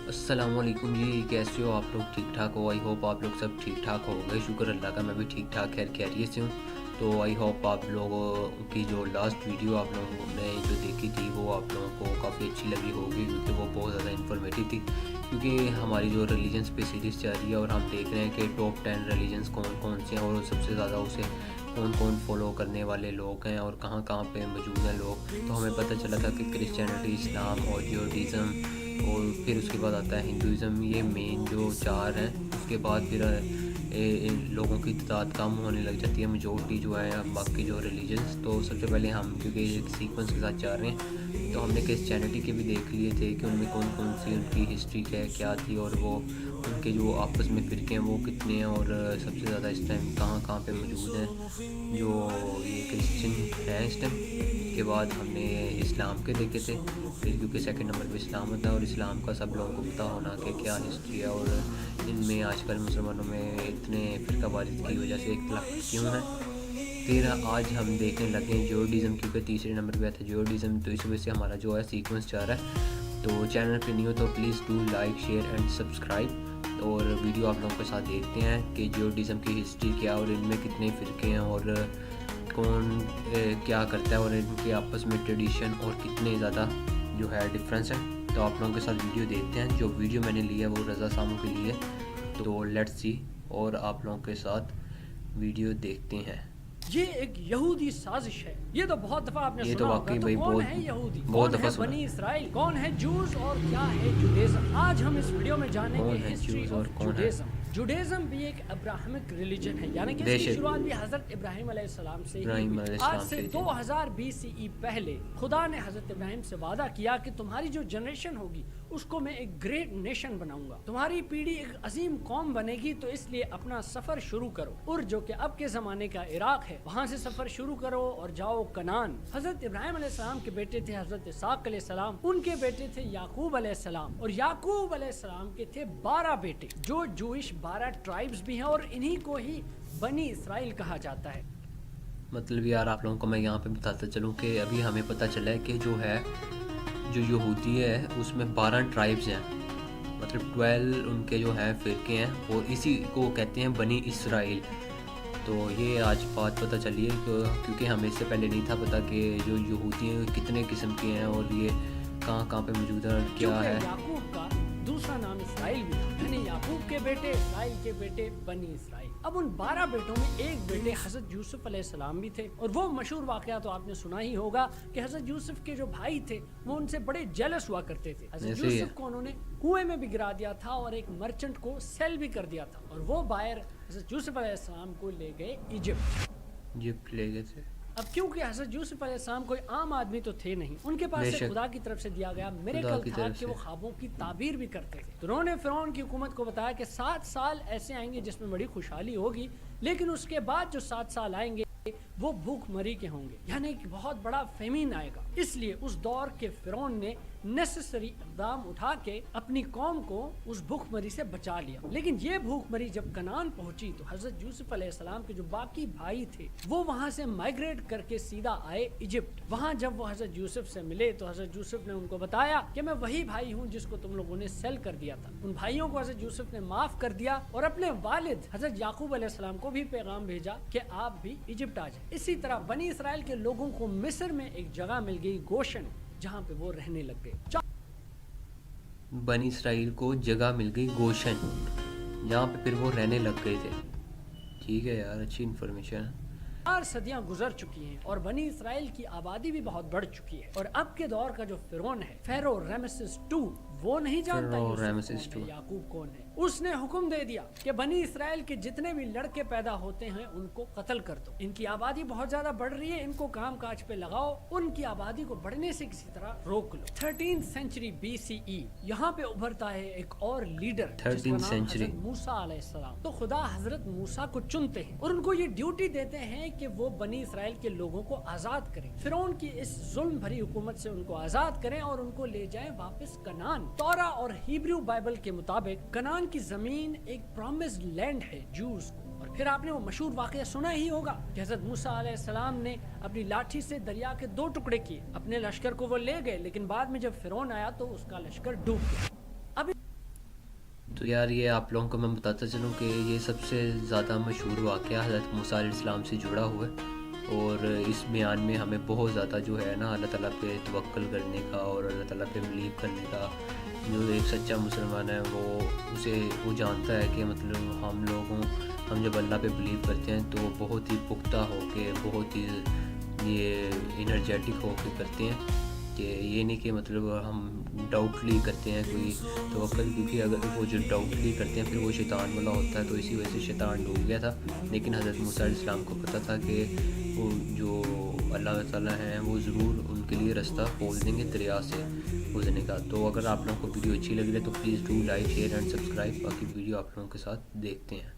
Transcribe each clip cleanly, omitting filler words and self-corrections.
अस्सलाम वालेकुम जी, कैसे हो आप लोग? ठीक ठाक हो? आई होप आप लोग सब ठीक ठाक हो गए। शुक्र अल्लाह का, मैं भी ठीक ठाक खैर खैरियत से हूँ। तो आई होप आप लोगों की जो लास्ट वीडियो आप लोगों ने जो देखी थी वो आप लोगों को काफ़ी अच्छी लगी होगी, क्योंकि वो बहुत ज़्यादा इन्फॉर्मेटिव थी। क्योंकि हमारी जो रिलीजन्स पे सीरीज़ चल रही है और हम देख रहे हैं कि टॉप 10 रिलीजन्स कौन कौन से हैं और सबसे ज़्यादा उसे कौन कौन फॉलो करने वाले लोग हैं और कहाँ कहाँ पे मौजूद हैं लोग। तो हमें पता चला था कि क्रिश्चियनिटी, इस्लाम और ज्यूडिज़म और फिर उसके बाद आता है हिंदुज़म। ये मेन जो चार हैं। उसके बाद फिर इन लोगों की तादाद कम होने लग जाती है, मेजॉरिटी जो है बाकी जो रिलीजन्स। तो सबसे पहले हम, क्योंकि एक सीक्वेंस के साथ जा रहे हैं, तो हमने क्रिश्चियनिटी के भी देख लिए थे कि उनमें कौन कौन सी उनकी हिस्ट्री क्या थी और वो उनके जो आपस में फ़िरके हैं वो कितने हैं और सबसे ज़्यादा इस टाइम कहाँ कहाँ पे मौजूद हैं जो ये क्रिश्चियन हैं इस टाइम। के बाद हमने इस्लाम के देखे थे फिर, क्योंकि सेकंड नंबर पे इस्लाम होता है और इस्लाम का सब लोगों को पता होना कि क्या हिस्ट्री है और इनमें आजकल मुसलमानों में इतने फ़िरकावारी की वजह से इख्तिलाफ क्यों है। फिर आज हम देखने लगे हैं ज्यूडिज़म, क्योंकि तीसरे नंबर पे आता है ज्यूडिज़म। तो इस वजह से हमारा जो है सीक्वेंस जा रहा है। तो चैनल पे न्यू हो तो please do like, share and subscribe. और वीडियो आप लोगों के साथ देखते हैं कि ज्यूडिज़म की हिस्ट्री क्या और इनमें कितने फ़िरके हैं और कौन क्या करता है और इनके आपस में ट्रेडिशन और कितने ज़्यादा जो है डिफरेंस है। तो आप लोगों के साथ वीडियो देखते हैं। जो वीडियो मैंने लिया वो रज़ा सामू के लिए, तो लेट्स सी और आप लोगों के साथ वीडियो देखते हैं। ये एक यहूदी साजिश है। ये तो बहुत दफा आपने ये सुना तो होगा। वाकई तो भाई कौन है यहूदी, बहुत कौन दफा है सुना। बनी इसराइल, कौन है जूस और क्या है जुडेज़म। आज हम इस वीडियो में जानेंगे कौन है हिस्ट्री जूस और ऑफ कौन है? जुडेज़म। जुडेज़म भी एक अब्राहमिक रिलीजन है, यानी कि इसकी बेशक। शुरुआत भी हजरत इब्राहिम अलैहिस्सलाम से ही इब्राहिम हुई। अलैहिस्सलाम आज से से ही थी। 2000 BCE पहले खुदा ने हजरत इब्राहिम से वादा किया कि तुम्हारी जो जनरेशन होगी उसको मैं एक ग्रेट नेशन बनाऊंगा, तुम्हारी पीढ़ी एक अजीम कौम बनेगी। तो इसलिए अपना सफर शुरू करो, और जो कि अब के जमाने का इराक है, वहाँ से सफर शुरू करो और जाओ कनान। हजरत इब्राहिम अलैहिस्सलाम के बेटे थे हजरत इसाक अलैहिस्सलाम, उनके बेटे थे याकूब अलैहिस्सलाम, और याकूब अलैहिस्सलाम के थे 12 बेटे, जो जूइश 12 ट्राइब्स भी हैं, और इन्हीं को ही बनी इसराइल कहा जाता है। मतलब यार आप लोगों को मैं यहाँ पे बताता चलूँ कि अभी हमें पता चला है कि जो है जो यहूदी है उसमें 12 ट्राइब्स हैं, मतलब 12 उनके जो हैं फ़िरके हैं और इसी को कहते हैं बनी इसराइल। तो ये आज बात पता चली है क्योंकि हमें इससे पहले नहीं था पता कि जो यहूदी हैं कितने किस्म के हैं और ये कहाँ कहाँ पे मौजूद है और क्या है। याकूब का दूसरा नाम इसराइल भी था, यानी याकूब के बेटे इसराइल के बेटे बनी इसराइल। अब उन 12 बेटों में एक बेटे हजरत यूसुफ अलैहिस्सलाम भी थे, और वो मशहूर वाकया तो आपने सुना ही होगा कि हजरत यूसुफ के जो भाई थे वो उनसे बड़े जेलस हुआ करते थे। हजरत यूसुफ को उन्होंने कुएं में भी गिरा दिया था और एक मर्चेंट को सेल भी कर दिया था, और वो बायर हजरत यूसुफ अलैहिस्सलाम को ले गए इजिप्ट ले गए थे। अब क्योंकि हजरत यूसुफ अलैहिस्सलाम कोई आम आदमी तो थे नहीं, उनके पास से खुदा की तरफ से दिया गया मिरेकल था कि वो ख्वाबों की ताबीर भी करते थे। तो उन्होंने फिरौन की हुकूमत को बताया कि 7 साल ऐसे आएंगे जिसमें बड़ी खुशहाली होगी, लेकिन उसके बाद जो 7 साल आएंगे वो भूखमरी के होंगे, यानी कि बहुत बड़ा फेमिन आएगा। इसलिए उस दौर के फिरौन ने नेसेसरी इक़दाम उठा के अपनी कौम को उस भूखमरी से बचा लिया। लेकिन ये भूखमरी जब कनान पहुंची तो हजरत यूसुफ अलैहिस्सलाम के जो बाकी भाई थे वो वहां से माइग्रेट करके सीधा आए इजिप्ट। वहां जब वो हजरत यूसुफ से मिले तो हजरत यूसुफ ने उनको बताया कि मैं वही भाई हूँ जिसको तुम लोगों ने सेल कर दिया था। उन भाइयों को हजरत यूसुफ ने माफ कर दिया और अपने वालिद हजरत याकूब अलैहिस्सलाम को भी पैगाम भेजा कि आप भी इजिप्ट आ जाए। इसी तरह बनी इसराइल के लोगों को मिस्र में एक जगह मिल गई गोशन, जहाँ पे वो रहने लग गए। बनी इसराइल को जगह मिल गई गोशन, जहाँ पे फिर वो रहने लग गए थे। ठीक है यार, अच्छी इन्फॉर्मेशन है। 4 सदियां गुजर चुकी हैं और बनी इसराइल की आबादी भी बहुत बढ़ चुकी है, और अब के दौर का जो फिरौन है फेरो रामेसेस II, वो नहीं जानता याकूब कौन है। उसने हुक्म दे दिया कि बनी इसराइल के जितने भी लड़के पैदा होते हैं उनको कत्ल कर दो। इनकी आबादी बहुत ज्यादा बढ़ रही है, इनको काम काज पे लगाओ, उनकी आबादी को बढ़ने से किसी तरह रोक लो। 13th सेंचुरी BCE यहाँ पे उभरता है एक और लीडर, 13th सेंचुरी, मूसा अलैहिस्सलाम। तो खुदा हजरत मूसा को चुनते हैं और उनको ये ड्यूटी देते हैं कि वो बनी इसराइल के लोगों को आजाद करें, फिरौन की इस जुल्म भरी हुकूमत से उनको आजाद करें और उनको ले जाएं वापस कनान। तौरा और हिब्रू बाइबल के मुताबिक कनान की जमीन एक प्रॉमिस्ड लैंड है जूस को। और फिर आपने वो मशहूर वाकया सुना ही होगा कि हजरत मूसा अलैहिस्सलाम ने अपनी लाठी से दरिया के 2 टुकड़े किए, अपने लश्कर को वो ले गए, लेकिन बाद में जब फिरौन आया तो उसका लश्कर डूब गया। अब تو یار یہ آپ لوگوں کو میں بتاتا چلوں کہ یہ سب سے زیادہ مشہور واقعہ حضرت موسیٰ علیہ السلام سے جڑا ہوا ہے، اور اس بیان میں ہمیں بہت زیادہ جو ہے نا اللہ تعالیٰ پہ توکل کرنے کا اور اللہ تعالیٰ پہ بلیو کرنے کا. جو ایک سچا مسلمان ہے وہ جانتا ہے کہ مطلب ہم جب اللہ پہ بلیو کرتے ہیں تو بہت ہی پختہ ہو کے، بہت ہی یہ انرجیٹک ہو کے کرتے ہیں، کہ یہ نہیں کہ مطلب ہم ڈاؤٹلی کرتے ہیں کوئی توکل، کیونکہ اگر وہ جو ڈاؤٹلی کرتے ہیں پھر وہ شیطان والا ہوتا ہے، تو اسی وجہ سے شیطان ڈوب گیا تھا. لیکن حضرت موسیٰ علیہ السلام کو پتہ تھا کہ وہ جو اللہ تعالیٰ ہیں وہ ضرور ان کے لیے رستہ کھول دیں گے دریا سے گزرنے کا. تو اگر آپ لوگوں کو ویڈیو اچھی لگ رہی ہے تو please do like, share and subscribe. باقی ویڈیو آپ لوگوں کے ساتھ دیکھتے ہیں.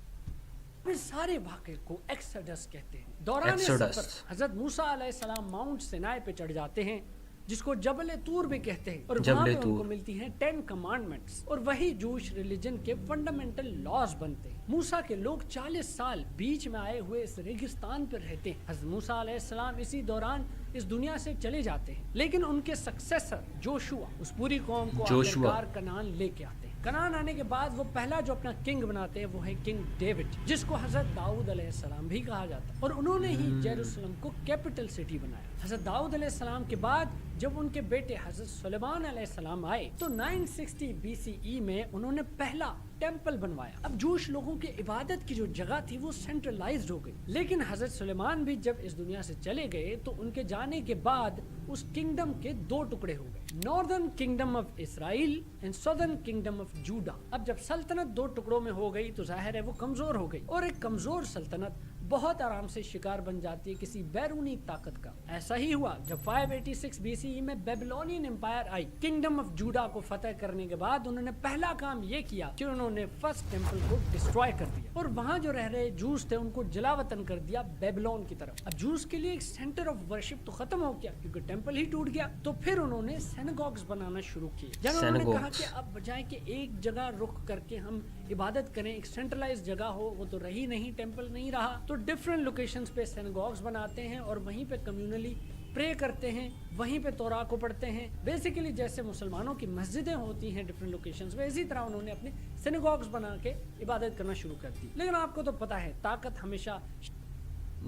اس سارے واقعے کو ایکسڈس کہتے ہیں. دوران سفر حضرت موسیٰ علیہ السلام ماؤنٹ سینائی پہ چڑھ جاتے ہیں، جس کو جبل طور بھی کہتے ہیں، اور وہاں پہ ان کو ملتی ہیں 10 کمانڈمنٹس، اور وہی جوش ریلیجن کے فنڈامنٹل لاز بنتے ہیں. موسیٰ کے لوگ 40 سال بیچ میں آئے ہوئے اس ریگستان پر رہتے ہیں. حضرت موسیٰ علیہ السلام اسی دوران اس دنیا سے چلے جاتے ہیں، لیکن ان کے سکسیسر جوشوا اس پوری قوم کو آخرکار کنعان لے کے آتے ہیں. کنعان آنے کے بعد وہ پہلا جو اپنا کنگ بناتے ہیں وہ ہے کنگ ڈیوڈ، جس کو حضرت داؤد علیہ السلام بھی کہا جاتا ہے، اور انہوں نے ہی یروشلم کو کیپٹل سٹی بنایا. حضرت داؤد علیہ السلام کے بعد جب ان کے بیٹے حضرت سلیمان علیہ السلام آئے تو 960 BCE میں انہوں نے پہلا ٹیمپل بنوایا. اب جوش لوگوں کی عبادت کی جو جگہ تھی وہ سینٹرلائزڈ ہو گئی. لیکن حضرت سلیمان بھی جب اس دنیا سے چلے گئے تو ان کے جانے کے بعد اس کنگڈم کے 2 ٹکڑے ہو گئے، northern kingdom of Israel and southern kingdom of Judah. اب جب سلطنت 2 ٹکڑوں میں ہو گئی تو ظاہر ہے وہ کمزور ہو گئی، اور ایک کمزور سلطنت بہت آرام سے شکار بن جاتی ہے کسی بیرونی طاقت کا. ایسا ہی ہوا جب 586 BCE میں Babylonian umpire I. Kingdom of جوڈا کو فتح کرنے کے بعد انہوں نے پہلا کام یہ کیا کہ انہوں نے فرسٹ ٹیمپل کو ڈسٹروائے کر دیا، اور وہاں جو رہ رہے جوز تھے ان کو جلا وطن کر دیا بیبلون کی طرف. اب جوز کے لیے ایک سینٹر آف ورشپ تو ختم ہو گیا کیونکہ ٹیمپل ہی ٹوٹ گیا، تو پھر انہوں نے سینگوگز بنانا شروع کیے. جب انہوں نے کہا کہ اب بجائے کہ ایک جگہ رخ کر کے ہم عبادت کریں، ایک سینٹرلائز جگہ ہو، وہ تو رہی نہیں، ٹیمپل نہیں رہا، تو ڈفرنٹ لوکیشنز پہ سینگوگز بناتے ہیں اور وہیں پہ کمیونلی پرے کرتے ہیں، وہیں پہ تورا کو پڑھتے ہیں. بیسیکلی جیسے مسلمانوں کی مسجدیں ہوتی ہیں ڈفرنٹ لوکیشنز پہ، اسی طرح انہوں نے اپنے سینگوگز بنا کے عبادت کرنا شروع کر دی. لیکن آپ کو تو پتہ ہے طاقت ہمیشہ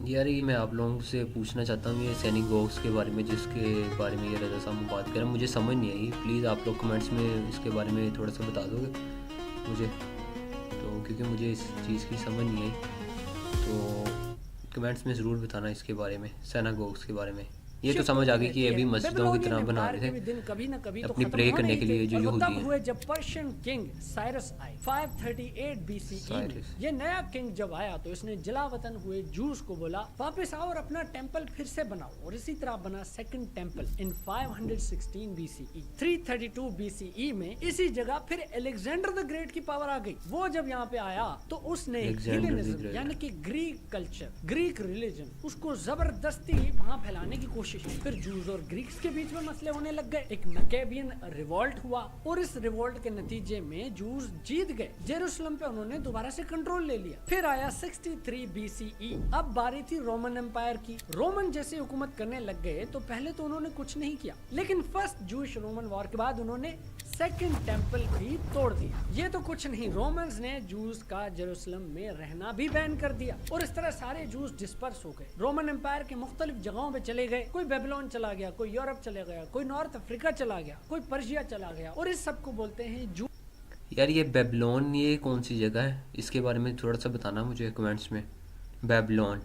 یار یہ میں آپ لوگوں سے پوچھنا چاہتا ہوں یہ سینگوگز کے بارے میں، جس کے بارے میں یہ رضا صاحب بات کریں، مجھے سمجھ نہیں آئی. پلیز آپ لوگ کمنٹس میں اس کے بارے میں تھوڑا سا بتا دو گے مجھے، تو کیونکہ مجھے اس چیز کی سمجھ نہیں آئی، تو کمنٹس میں ضرور بتانا اس کے بارے میں، سینگوگز کے بارے میں. یہ تو سمجھ آ گئی کہ یہ بھی مسجدوں کی طرح بنا رہے تھے اپنی پرے کرنے کے لیے جو یہودی ہیں. ہوئے جب پرشین کنگ سائرس آئے 538 BCE میں، یہ نیا کنگ جب آیا تو اس نے جلا وطن ہوئے جوز کو بولا واپس آؤ اور اپنا ٹیمپل پھر سے بناؤ، اور اسی طرح بنا سیکنڈ ٹیمپل ان 516 BCE. 332 BCE میں اسی جگہ پھر الیگزینڈر دی گریٹ کی پاور آ گئی. وہ جب یہاں پہ آیا تو اس نے ہیلینزم یعنی کہ گریک کلچر، گریک ریلیجن، اس کو زبردستی وہاں پھیلانے کی کوشش. پھر جوز اور گریکس کے بیچ میں مسئلے ہونے لگ گئے. ایک مکیبین ریولٹ ہوا اور اس ریولٹ کے نتیجے میں جوز جیت گئے. یروشلم پہ انہوں نے دوبارہ سے کنٹرول لے لیا. پھر آیا 63 BCE. اب باری تھی رومن امپائر کی. رومن جیسے حکومت کرنے لگ گئے تو پہلے تو انہوں نے کچھ نہیں کیا، لیکن فرسٹ جوش رومن وار کے بعد انہوں نے سیکنڈ ٹیمپل بھی توڑ دیا. یہ تو کچھ نہیں، رومنز نے جوز کا یروشلم میں رہنا بھی بین کر دیا، اور اس طرح سارے جوز ڈسپرس ہو گئے. رومن امپائر کے مختلف جگہوں پہ چلے گئے، کوئی بیبلون چلا گیا، کوئی یورپ چلے گیا، کوئی نارتھ افریقہ چلا گیا، کوئی پرشیا چلا گیا، اور اس سب کو بولتے ہیں جو. یار یہ بیبلون یہ کون سی جگہ ہے، اس کے بارے میں تھوڑا سا بتانا مجھے کمنٹس میں. بیبلون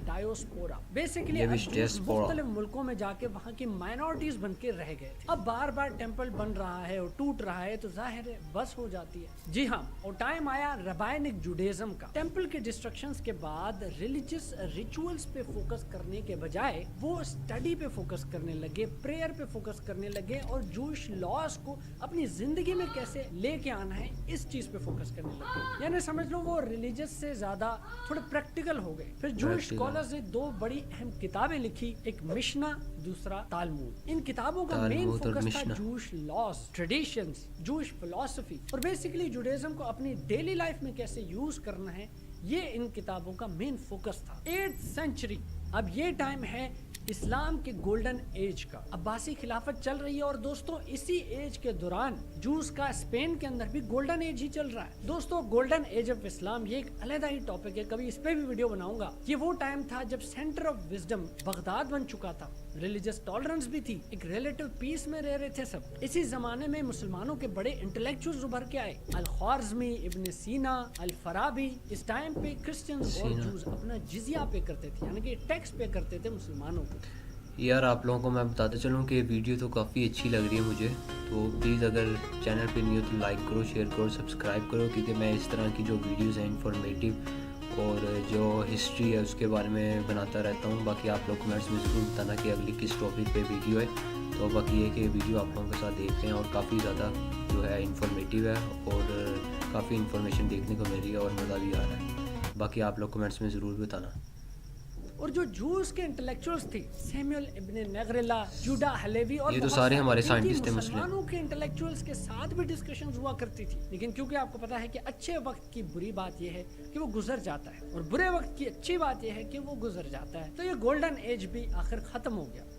ڈائیوسپورا بیسیکلی مختلف ملکوں میں جا کے وہاں کی مائنورٹیز بن کے رہ گئے تھے. اب بار بار ٹیمپل بن رہا ہے اور ٹوٹ رہا ہے تو ظاہر ہے بس ہو جاتی ہے. جی ہاں، اور ٹائم آیا ربائنک جوڈیزم کا. ٹیمپل کے ڈسٹرکشنز کے بعد ریلیجس ریچولز پہ فوکس کرنے کے بجائے وہ اسٹڈی پہ فوکس کرنے لگے، پریئر پہ فوکس کرنے لگے، اور جوش لاز کو اپنی زندگی میں کیسے لے کے آنا ہے اس چیز پہ فوکس کرنے لگے. یعنی سمجھ لو وہ ریلیجس سے زیادہ تھوڑے پریکٹیکل ہو گئے. پھر جوش اسکالرز نے 2 بڑی اہم کتابیں لکھی، ایک مشنا، دوسرا تالمود. ان کتابوں کا مین فوکس تھا جوش لاز، ٹریڈیشنز، جوش فلسفی، اور بیسیکلی جوڈیزم کو اپنی ڈیلی لائف میں کیسے یوز کرنا ہے، یہ ان کتابوں کا مین فوکس تھا. 8th سینچری अब ये टाइम है इस्लाम के गोल्डन एज का। अब्बासी खिलाफत चल रही है और दोस्तों इसी एज के दौरान जूस का स्पेन के अंदर भी गोल्डन एज ही चल रहा है। दोस्तों गोल्डन एज ऑफ इस्लाम ये एक अलग ही टॉपिक है, कभी इस पे भी वीडियो बनाऊंगा। ये वो टाइम था जब सेंटर ऑफ विजडम बगदाद बन चुका था, रिलीजियस टॉलरेंस भी थी, एक रिलेटिव पीस में रह रहे थे सब। इसी जमाने में मुसलमानों के बड़े इंटेलेक्चुअल्स उभर के आए, अल ख्वारिज़मी, इब्न सीना, अल फराबी। इस टाइम पे क्रिश्चियंस और जूस अपना जिजिया पे करते थे, यानी कि टैक्स पे करते थे मुसलमानों को। यार आप लोगों को मैं बताते चलूँ कि वीडियो तो काफ़ी अच्छी लग रही है मुझे, तो प्लीज़ अगर चैनल पे नहीं हो तो लाइक करो, शेयर करो, सब्सक्राइब करो, क्योंकि मैं इस तरह की जो वीडियोस हैं इंफॉर्मेटिव और जो हिस्ट्री है उसके बारे में बनाता रहता हूँ। बाकी आप लोग कमेंट्स में ज़रूर बताना कि अगली किस टॉपिक पे वीडियो है। तो बाकी ये कि वीडियो आप लोगों के साथ देख रहे हैं और काफ़ी ज़्यादा जो है इंफॉर्मेटिव है और काफ़ी इन्फॉर्मेशन देखने को मिल रही है और मज़ा भी आ रहा है। बाकी आप लोग कमेंट्स में ज़रूर बताना। और जो जूस के इंटेलेक्चुअल्स थे, सैमुअल इब्न नगरेला, जूडा हलेवी और ये तो सारे हमारे साइंटिस्ट थे मुसलमानों के इंटेलेक्चुअल्स के साथ भी डिस्कशंस हुआ करती थी। लेकिन क्योंकि आपको पता है कि अच्छे वक्त की बुरी बात यह है कि वो गुजर जाता है और बुरे वक्त की अच्छी बात यह है कि वो गुजर जाता है, तो ये गोल्डन एज भी आखिर खत्म हो गया।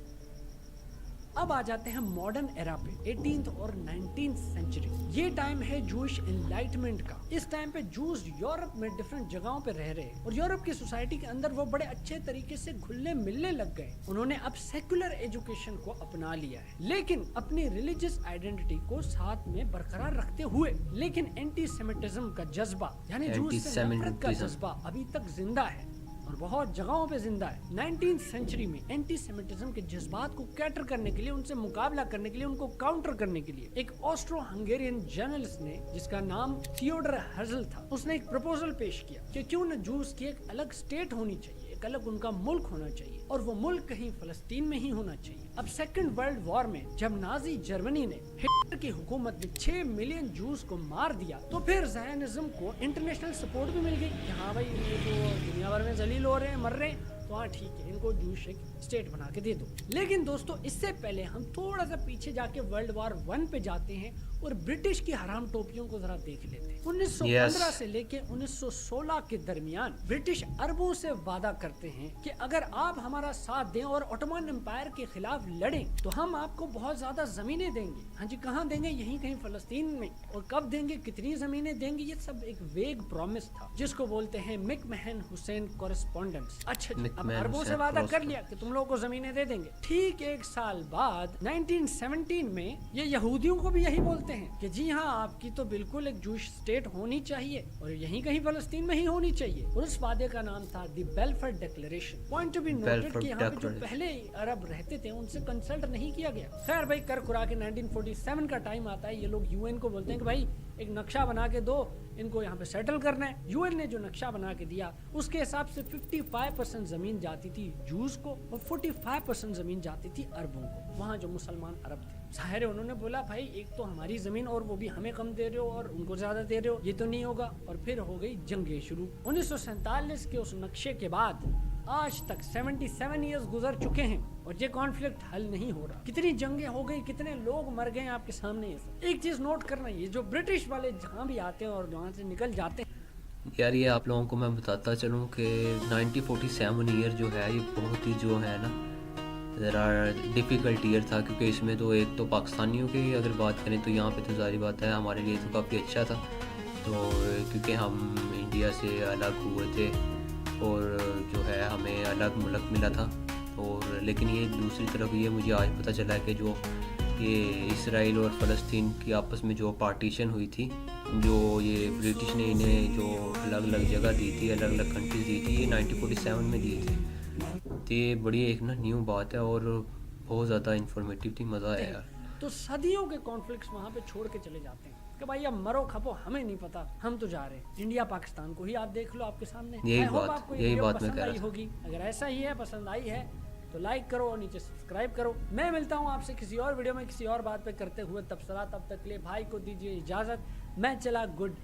अब आ जाते हैं मॉडर्न एरा पे, 18th और 19th सेंचुरी। ये टाइम है जूश एनलाइटमेंट का। इस टाइम पे जूस यूरोप में डिफरेंट जगहों पे रह रहे और यूरोप की सोसाइटी के अंदर वो बड़े अच्छे तरीके से घुलने मिलने लग गए। उन्होंने अब सेकुलर एजुकेशन को अपना लिया है, लेकिन अपनी रिलीजियस आइडेंटिटी को साथ में बरकरार रखते हुए। लेकिन एंटी सेमिटिज्म का जज्बा, यानी जूस से नफरत का जज्बा अभी तक जिंदा है और बहुत जगहों पे जिंदा है। 19th सेंचुरी में एंटी सेमिटिज्म के जज्बात को कैटर करने के लिए, उनसे मुकाबला करने के लिए, उनको काउंटर करने के लिए एक ऑस्ट्रो हंगेरियन जर्नलिस्ट ने, जिसका नाम थियोडर हर्जल था, उसने एक प्रपोजल पेश किया कि क्यों न जूस की एक अलग स्टेट होनी चाहिए, एक अलग उनका मुल्क होना चाहिए और वो मुल्क कहीं फलस्तीन में ही होना चाहिए। अब सेकंड वर्ल्ड वॉर में जब नाजी जर्मनी ने हिटलर की हुकूमत में 6 मिलियन जूस को मार दिया, तो फिर ज़ायनिज़्म को इंटरनेशनल सपोर्ट भी मिल गई कि हाँ भाई ये तो दुनिया भर में जलील हो रहे हैं, मर रहे हैं, तो हाँ ठीक है, इनको जूस एक स्टेट बना के दे दो। लेकिन दोस्तों इससे पहले हम थोड़ा सा पीछे जाके वर्ल्ड वॉर 1 पे जाते हैं और ब्रिटिश की हराम टोपियों को जरा देख लेते हैं। 1915 से लेके 1916 के दरमियान ब्रिटिश अरबों से वादा करते हैं कि अगर आप हमारा साथ दें और ओटोमन एम्पायर के खिलाफ लड़ें तो हम आपको बहुत ज्यादा जमीनें देंगे। हाँ जी, कहाँ देंगे? यहीं कहीं फलस्तीन में। और कब देंगे, कितनी जमीनें देंगे, ये सब एक वेग प्रॉमिस था, जिसको बोलते हैं मैकमहन हुसैन कॉरेस्पॉन्डेंस। अच्छा, अब अरबों से वादा कर लिया कि तुम लोगों को जमीनें दे देंगे। ठीक 1 साल बाद 1917 में ये यहूदियों को भी यही बोलते हैं कि जी हाँ, आपकी तो बिल्कुल एक जूश स्टेट होनी चाहिए और यहीं कहीं फलस्तीन में ही होनी चाहिए। और उस वादे का नाम था the बेल्फर declaration. Point to be noted कि यहाँ पे जो पहले अरब रहते थे उनसे कंसल्ट नहीं किया गया। खैर भाई, कर खुरा के 1947 का टाइम आता है, ये लोग यूएन को बोलते हैं कि भाई एक नक्शा बना के दो, इनको यहाँ पे सेटल करना है। यूएन ने जो नक्शा बना के दिया उसके हिसाब से 55% जमीन जाती थी जूस को और 45% जमीन जाती थी अरबों को, वहाँ जो मुसलमान अरब थे। जाहिर है उन्होंने बोला भाई एक तो हमारी जमीन और वो भी हमें कम दे रहे हो और उनको ज्यादा दे रहे हो, ये तो नहीं होगा। और फिर हो गई जंगें शुरू। 1947 के उस नक्शे के बाद आज तक 77 ईयर्स गुजर चुके हैं और ये कॉन्फ्लिक्ट हल नहीं हो रहा। कितनी जंगें हो गई, कितने लोग मर गए आपके सामने। एक चीज नोट करना, ये जो ब्रिटिश वाले जहाँ भी आते हैं और वहाँ से निकल जाते हैं। यार ये आप लोगों को मैं बताता चलूँ कि 1947 ईयर जो है ये बहुत ही जो है ना ज़रा डिफ़िकल्ट ईयर था, क्योंकि इसमें तो एक तो पाकिस्तानियों की अगर बात करें तो यहाँ पे तो जारी बात है हमारे लिए तो काफ़ी अच्छा था, तो क्योंकि हम इंडिया से अलग हुए थे और जो है हमें अलग मुल्क मिला था। और लेकिन ये दूसरी तरफ ये मुझे आज पता चला है कि जो ये इसराइल और फ़लस्तीन की आपस में जो पार्टीशन हुई थी, जो ये ब्रिटिश ने इन्हें जो अलग अलग जगह दी थी, अलग अलग कंट्रीज दी थी, ये 1947 में दिए थे। तो ये बड़ी एक ना न्यू बात है और बहुत ज़्यादा इंफॉर्मेटिव थी, मज़ा आया यार। तो सदियों के कॉन्फ्लिक्ट्स वहाँ पे छोड़ के चले जाते हैं कि भाई अब मरो खपो हमें नहीं पता, हम तो जा रहे हैं। इंडिया पाकिस्तान को ही आप देख लो आपके सामने। यही बात मैं कह रहा था। होगी, अगर ऐसा ही है, पसंद आई है तो लाइक करो और नीचे सब्सक्राइब करो। मैं मिलता हूँ आपसे किसी और वीडियो में किसी और बात पे करते हुए। तबसरा तब तक के लिए भाई को दीजिए इजाज़त, मैं चला, गुड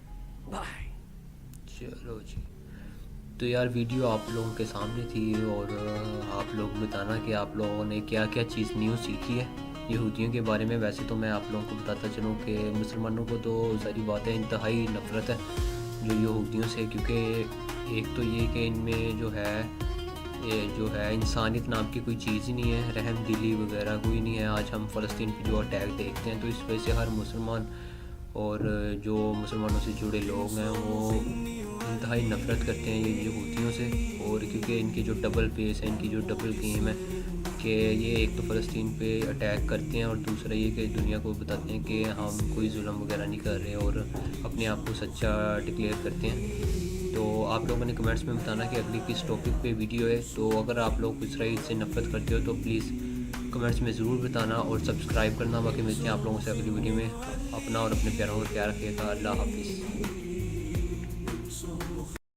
बाय। चलो जी, तो यार वीडियो आप लोगों के सामने थी और आप लोग बताना कि आप लोगों ने क्या क्या चीज़ न्यू सीखी है यहूदियों के बारे में। वैसे तो मैं आप लोगों को बताता चलूँ कि मुसलमानों को तो सारी बात है इंतहाई नफ़रत है जो यहूदियों से, क्योंकि एक तो ये कि इनमें जो है جو ہے انسانیت نام کی کوئی چیز ہی نہیں ہے، رحم دلی وغیرہ کوئی نہیں ہے۔ آج ہم فلسطین پہ جو اٹیک دیکھتے ہیں تو اس وجہ سے ہر مسلمان اور جو مسلمانوں سے جڑے لوگ ہیں وہ انتہائی نفرت کرتے ہیں یہ یہودیوں سے، اور کیونکہ ان کی جو ڈبل پیس ہے، ان کی جو ڈبل گیم ہے کہ یہ ایک تو فلسطین پہ اٹیک کرتے ہیں اور دوسرا یہ کہ دنیا کو بتاتے ہیں کہ ہم کوئی ظلم وغیرہ نہیں کر رہے اور اپنے آپ کو سچا ڈکلیئر کرتے ہیں۔ تو آپ لوگوں نے کمنٹس میں بتانا کہ اگلی کس ٹاپک پہ ویڈیو ہے، تو اگر آپ لوگ اسرائیل سے نفرت کرتے ہو تو پلیز کمنٹس میں ضرور بتانا اور سبسکرائب کرنا۔ باقی ملتے ہیں آپ لوگوں سے اگلی ویڈیو میں۔ اپنا اور اپنے پیاروں کا خیال رکھیے گا۔ اللہ حافظ۔